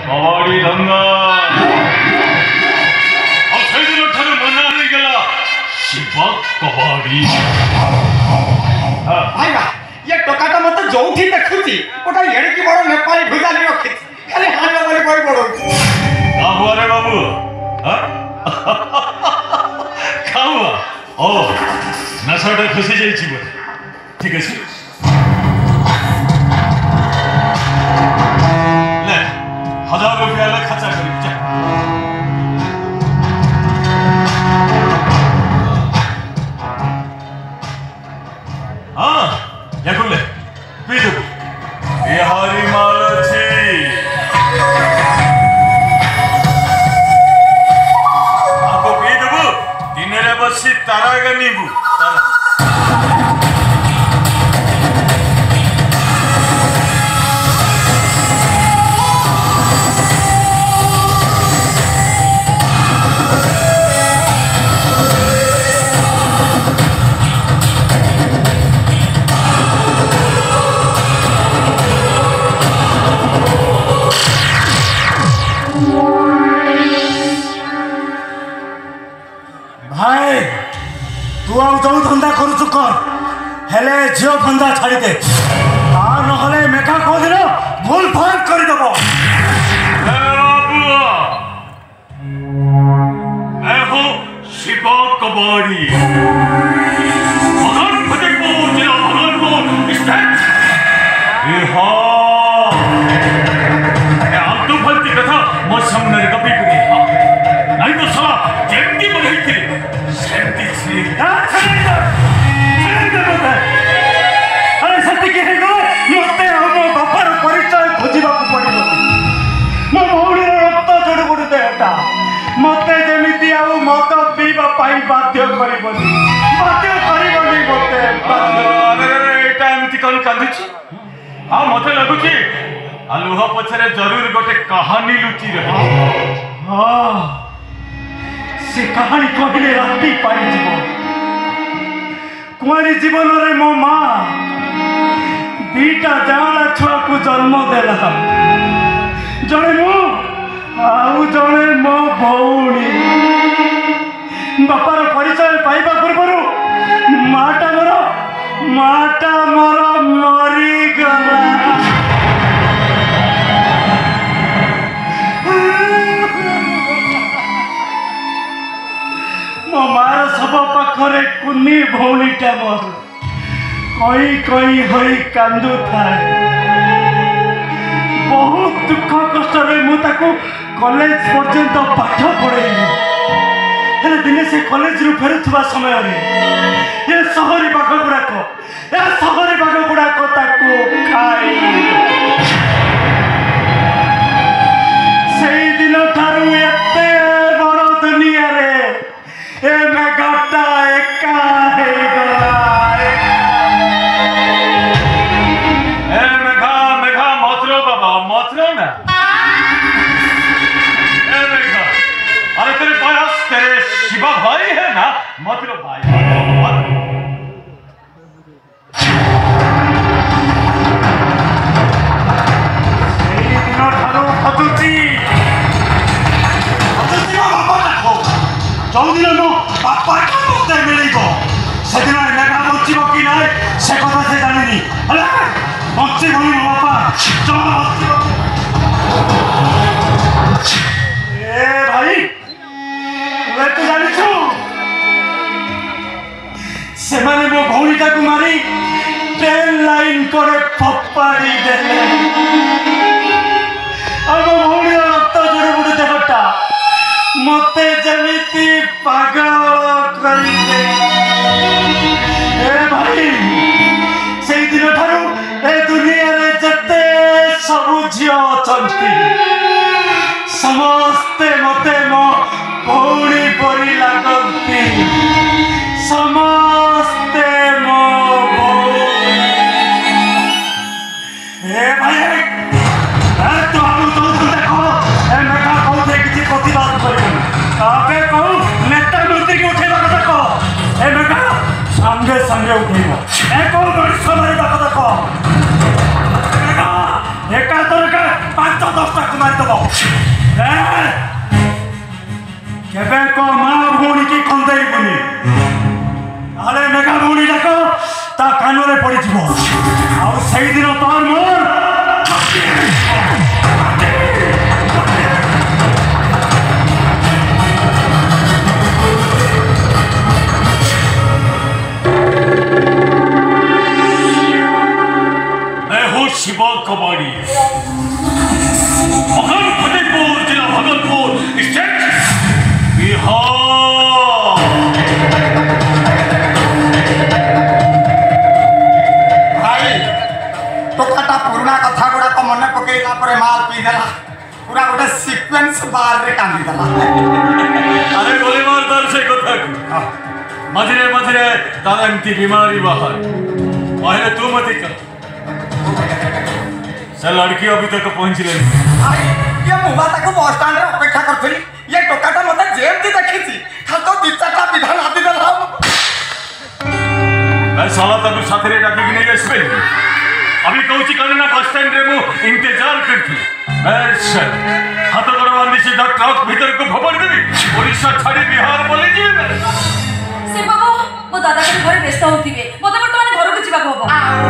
कबाड़ी धंदा अफेदिन ठारू मना नहीं गला शिवा कबाड़ी भाईवा ये टोकाटा मत जोठी देखुची ओटा एड़ी की बड़ नेपाली भुजाली रखी खाली हांगा बोली कोई बड़ का हुआ रे बाबू हां खावा ओ नसाटा खुशी जाई छी बोले ठीक है ले 1000 रुपया ले खर्चा करी जा हाँ या कुले पीदु बिहारी माल छी आपको पीदु दिन रे बसी तारा गनीबू तारा भाई तू आउ जो धंदा करू कर हेले झियो धंदा छाड़ी दे ता नहले मेका को दिन भूल भाल कर देबो ए बाबू मैं हूं शिवा कबाड़ी भगवान फतेहपुर जिला भगवानपुर स्टेट हां ए आप तो फलती कथा मो सामने कभी भी नहीं तो साला जेंटी बन गई थी सेंटी सी अरे सत्य के गो मते हम बापर परिचय खोजिबा को पड़िलो मो भौणी रक्त जोड़ गुड़ देटा मते जेमिति आउ मत पीबा पाई बाध्य करबनी मते अरे टाइम ती कौन कांदुची हां मते लागुची आलुहा पछरे जरूर गोटे कहानी लुची रहे हां से कहानी कहले राती पाई जीव कुआरी जीवन रे मो मां दीटा जाना छुआ को जन्म देला जणे मो आउ जणे मो भौणी बापार परिचय पाइबा पूर्वरु माटा मोर मरी गला मो मार सब पाखरे कुनी भौणीटा मोर कई होई कांदु थाए बहुत दुख कष्ट रे मु ताको कॉलेज पर्यंत पाठ पढ़ेली हेले दिने से कॉलेज रु फेरुथबा समय रे ये शहरी बाग गुड़ाक ताको खाई सेई दिन ठारू एते बड़ दुनिया रे ए मेघटा एका हे गला ए मेघा मतरो बाबा मतरो ना ए मेघा अरे तेरे पास तेरे शिवा भाई है ना मतरो भाई चौदिन मो बापा मत मिल से दिन मेघा बचिब कि ना से कथा से जानी बचे मो बापा ए भाई तू जानी से मो भौणीटा को मारी ट्रेन लाइन करे फपाड़ी देले मो भौणी रक्त जोड़ गुड़ देहटा मते जमिति पागल करिले ए भाई से दिन ठारू ए दुनिया रे जते सब झियो चंती समस्ते मते मो भौणी परी लागंती समस्ते मो भौणी ए भाई तो हम तो देखो ए मेघा कहते किसी प्रतिवाद करिबो आपे कहू नेता मंत्री को उठेबा कथा कह ए मेघा संगे संगे उठेबो ए को बड़ी समरी कथा कह मेघा एका तरह के 5-10 मारिदेव केबे को माँ भौणी की खंदेबुनि ताले मेघा भौणी जाक ता कानरे पड़ी जीवो आ सेई दिन तोर मोर शिवा कबाड़ी मगन फतेहपुर जिला भागलपुर स्टेट बिहार। भाई टोकाटा पुराना कथा गुड़ा को मन पकेला पर माल पी देला पूरा गोटे सीक्वेंस बार रे कांदी देला। अरे गोली मार दर से कथा मझरे मझरे दादा की बीमारी बाहर पहले तू मत कर से लड़की अभी तक पहुंच रही ये मुवा ताको बस स्टैंड रे अपेक्षा करथली ये टोकाटा मते जेमती देखिछि खाल तो दी चारटा विधान आदि देला मैं साला तक साथी रे डाकी नहीं आसबे अभी कहूची करना बस स्टैंड रे मु इंतजार करथि अच्छा हाथ गोड़ बांधी सीधा ट्रक भीतर को भबड़ देबी ओडिशा छाड़ी बिहार बोले जी से बाबू मो दादा के घर व्यस्त होथिबे मते वर्तमान घर को जीवा को हबो